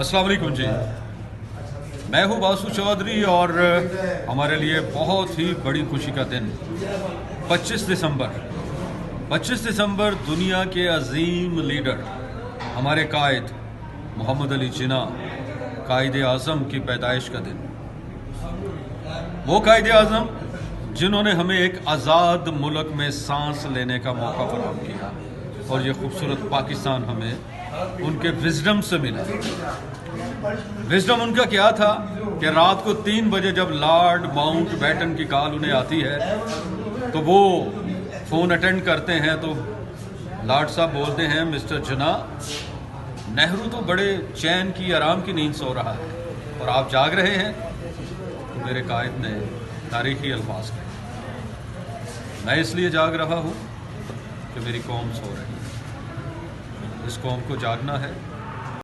अस्सलाम वालेकुम जी। मैं हूँ बासु चौधरी और हमारे लिए बहुत ही बड़ी खुशी का दिन 25 दिसंबर दुनिया के अजीम लीडर हमारे कायद मोहम्मद अली जिन्ना कायद आज़म की पैदाइश का दिन। वो कायद आज़म जिन्होंने हमें एक आज़ाद मुल्क में सांस लेने का मौका फराहम किया और ये खूबसूरत पाकिस्तान हमें उनके विजडम से मिला। विजडम उनका क्या था कि रात को 3 बजे जब लॉर्ड माउंट बैटन की कॉल उन्हें आती है तो वो फ़ोन अटेंड करते हैं तो लॉर्ड साहब बोलते हैं, मिस्टर जिन्ना, नेहरू तो बड़े चैन की आराम की नींद सो रहा है और आप जाग रहे हैं। तो मेरे कायद ने तारीखी अल्फाज कहे, मैं इसलिए जाग रहा हूँ कि मेरी कौम सो रही है। इस कौम को जागना है।